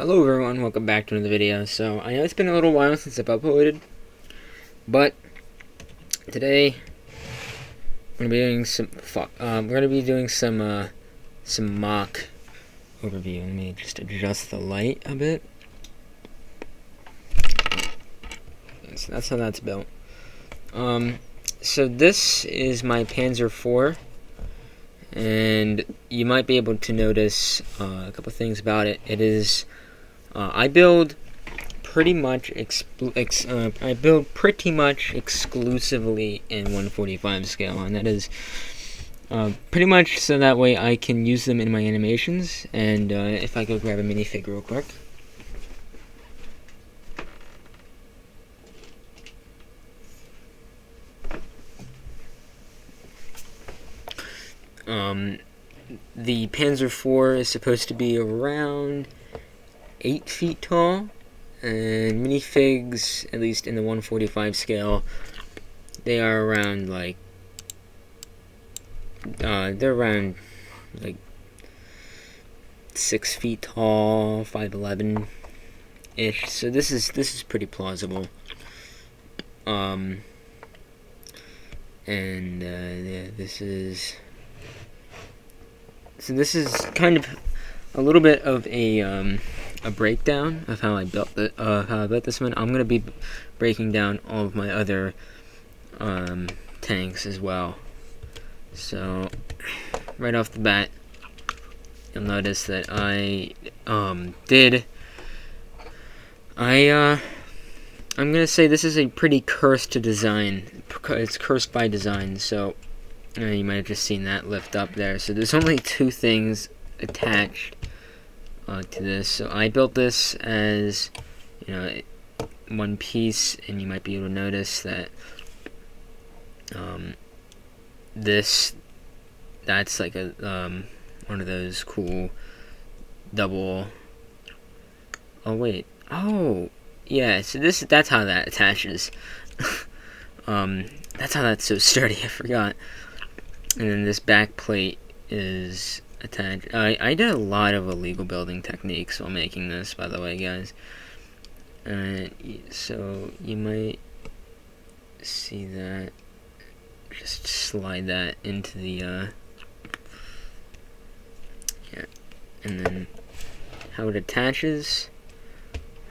Hello everyone, welcome back to another video. So, I know it's been a little while since I've uploaded, but today we're gonna be doing some mock overview. Let me just adjust the light a bit. So that's how that's built. So this is my Panzer IV, and you might be able to notice a couple things about it. It is I build pretty much exclusively in 145 scale, and that is pretty much so that way I can use them in my animations. And if I go grab a minifig real quick. The Panzer IV is supposed to be around 8 feet tall, and minifigs, at least in the 145 scale, they are around they're around 6 feet tall, 5'11" ish. So this is pretty plausible. Yeah, this is kind of a little bit of a breakdown of how I built this one. I'm gonna be breaking down all of my other tanks as well. So right off the bat, you'll notice that I'm gonna say this is a pretty cursed design. It's cursed by design. So you might have just seen that lift up there. So there's only two things attached to this. So I built this as, one piece, and you might be able to notice that that's like a one of those cool double. Oh wait. Oh yeah. So that's how that attaches. That's how that's so sturdy. I forgot. And then this back plate is attached. I did a lot of illegal building techniques while making this, by the way, guys. So you might see that. Just slide that into the yeah, and then how it attaches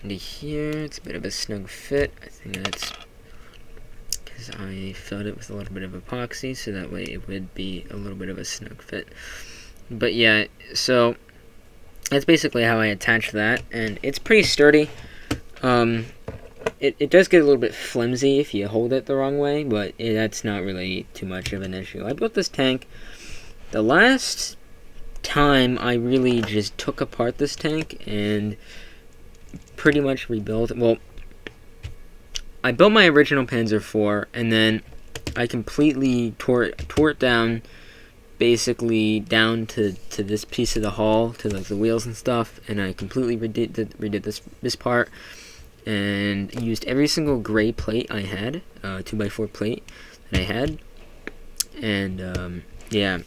into here. It's a bit of a snug fit. I think that's because I filled it with a little bit of epoxy, so that way it would be a little bit of a snug fit. But yeah, so that's basically how I attach that, and it's pretty sturdy. It does get a little bit flimsy if you hold it the wrong way, but that's not really too much of an issue. I built this tank. The last time I really just took apart this tank and pretty much rebuilt it. Well, I built my original Panzer IV, and then I completely tore it down, basically down to this piece of the hull, to like the wheels and stuff, and I completely redid this part, and used every single gray plate I had, 2x4 plate that I had, and yeah.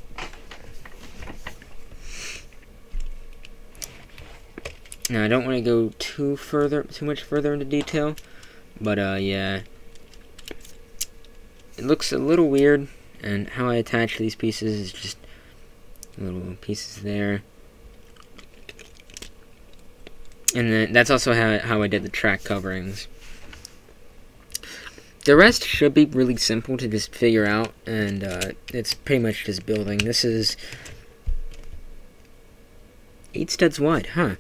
Now I don't want to go too much further into detail, but yeah, it looks a little weird, and how I attach these pieces is just little pieces there. And then that's also how I did the track coverings. The rest should be really simple to just figure out, and it's pretty much just building. This is 8 studs wide, huh?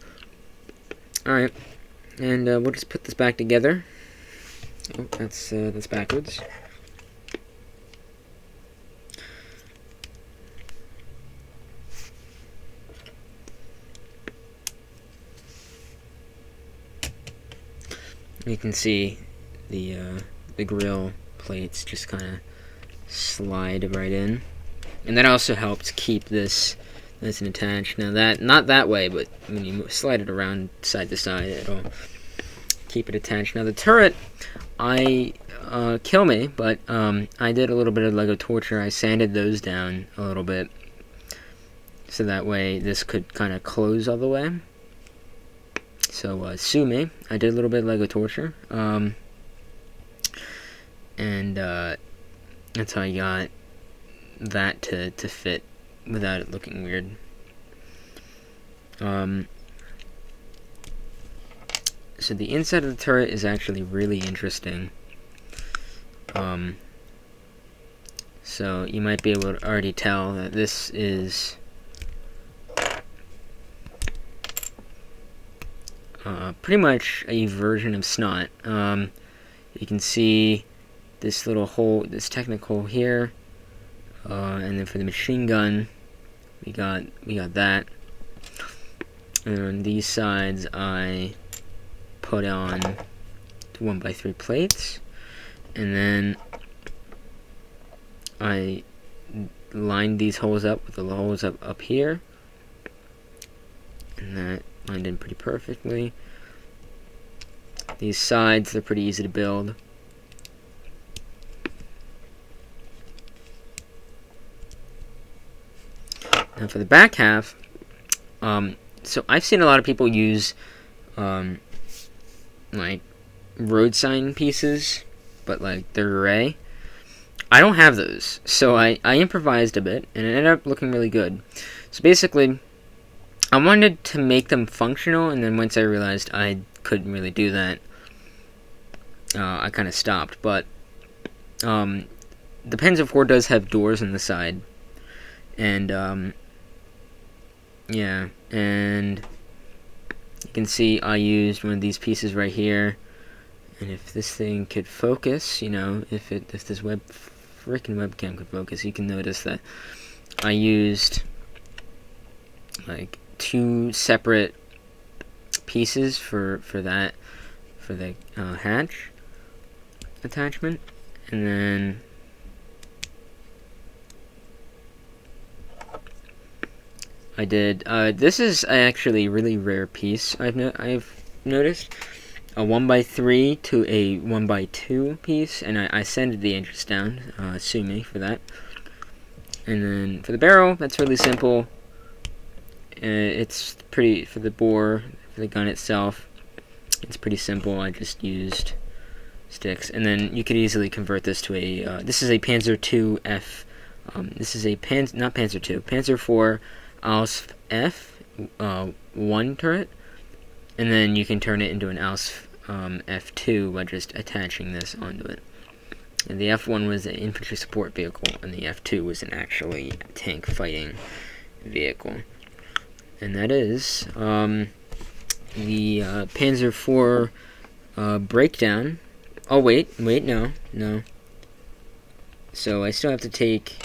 Alright, and we'll just put this back together. Oh, that's backwards. You can see the grill plates just kind of slide right in, and that also helps keep this nice and attached. Now not that way, but when you slide it around side to side, it'll keep it attached. Now the turret, kill me, but I did a little bit of Lego torture. I sanded those down a little bit, so that way this could kind of close all the way. So sue me. I did a little bit of Lego torture, and that's how I got that to fit without it looking weird. So the inside of the turret is actually really interesting. So you might be able to already tell that this is pretty much a version of Snot. You can see this little hole, this technical here, and then for the machine gun, we got that. And on these sides, I put on 1x3 plates, and then I lined these holes up with the holes up here, and that lined in pretty perfectly. These sides, they're pretty easy to build. Now for the back half, so I've seen a lot of people use like road sign pieces, but like they're gray. I don't have those, so I improvised a bit, and it ended up looking really good. So basically, I wanted to make them functional, and then once I realized I couldn't really do that, I kind of stopped. But the Panzer IV does have doors on the side, and yeah, and you can see I used one of these pieces right here. And if this thing could focus, you know, if this freaking webcam could focus, you can notice that I used like 2 separate pieces for the hatch attachment, and then I did this is actually a really rare piece I've noticed. A 1x3 to a 1x2 piece, and I sanded the edges down. Sue me for that. And then for the barrel, that's really simple. It's pretty, for the bore, for the gun itself, it's pretty simple. I just used sticks, and then you could easily convert this to a. This is a Panzer II F. This is a not Panzer II, Panzer IV F1 turret. And then you can turn it into an AUSF F2 by just attaching this onto it. And the F1 was an infantry support vehicle, and the F2 was an actually tank fighting vehicle. And that is the Panzer IV breakdown. Oh wait, no. So I still have to take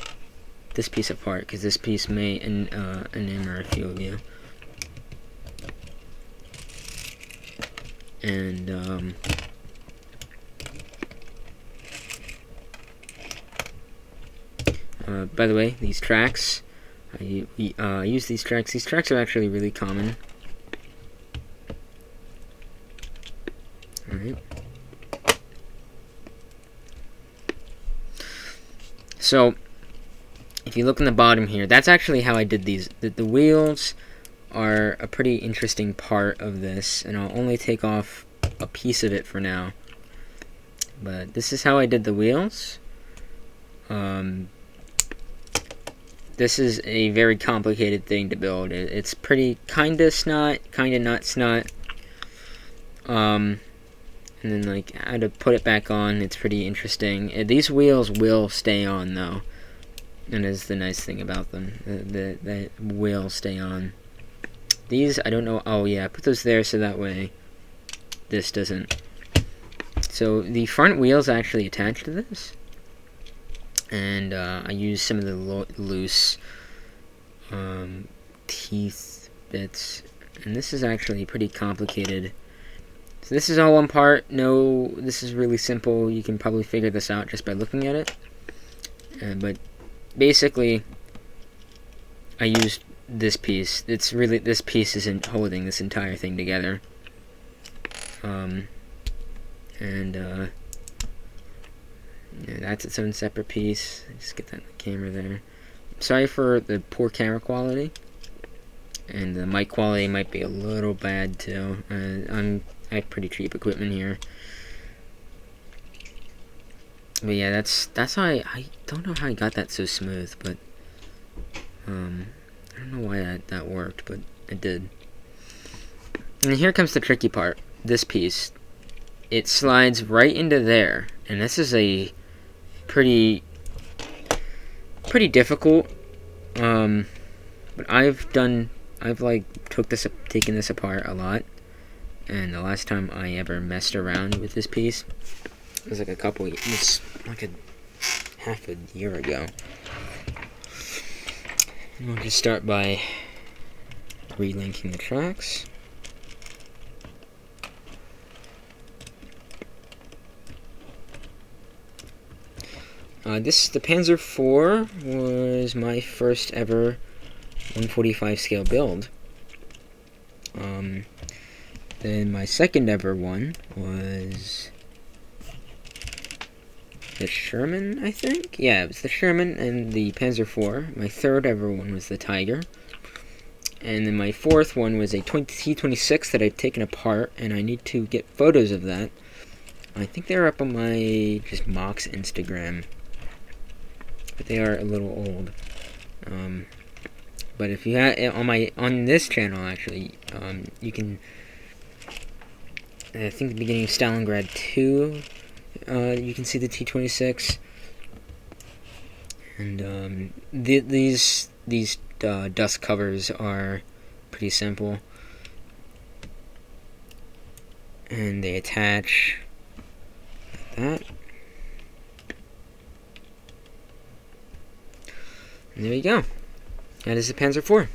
this piece apart, because this piece may enamor a few of you. And by the way, these tracks, I use these tracks. These tracks are actually really common. Alright. So, if you look in the bottom here, that's actually how I did these. The wheels are a pretty interesting part of this, and I'll only take off a piece of it for now. But this is how I did the wheels. This is a very complicated thing to build. It's pretty kinda snot, kinda not snot. And then like how to put it back on, it's pretty interesting. These wheels will stay on though. And is the nice thing about them. They will stay on. These, I don't know. Oh yeah, I put those there so that way this doesn't. So the front wheels actually attached to this, and I used some of the loose teeth bits, and this is actually pretty complicated. So this is all one part. No, this is really simple. You can probably figure this out just by looking at it. But basically, I used this piece. It's really, this piece isn't holding this entire thing together. Yeah, that's its own separate piece. Just get that in the camera there. Sorry for the poor camera quality, and the mic quality might be a little bad too. I have pretty cheap equipment here. But yeah, that's how I don't know how I got that so smooth, but I don't know why that worked, but it did. And here comes the tricky part. This piece, it slides right into there, and this is a pretty difficult. But I've taken this apart a lot, and the last time I ever messed around with this piece was like half a year ago. And we'll just start by relinking the tracks. The Panzer IV was my first ever 145 scale build. Then my second ever one was the Sherman, I think? Yeah, it was the Sherman and the Panzer IV. My third ever one was the Tiger. And then my fourth one was a T-26 that I've taken apart, and I need to get photos of that. I think they're up on my Mox Instagram, but they are a little old. But if you have on this channel, actually, you can. I think the beginning of Stalingrad 2, you can see the T-26, and these dust covers are pretty simple, and they attach like that. And there you go. That is the Panzer IV.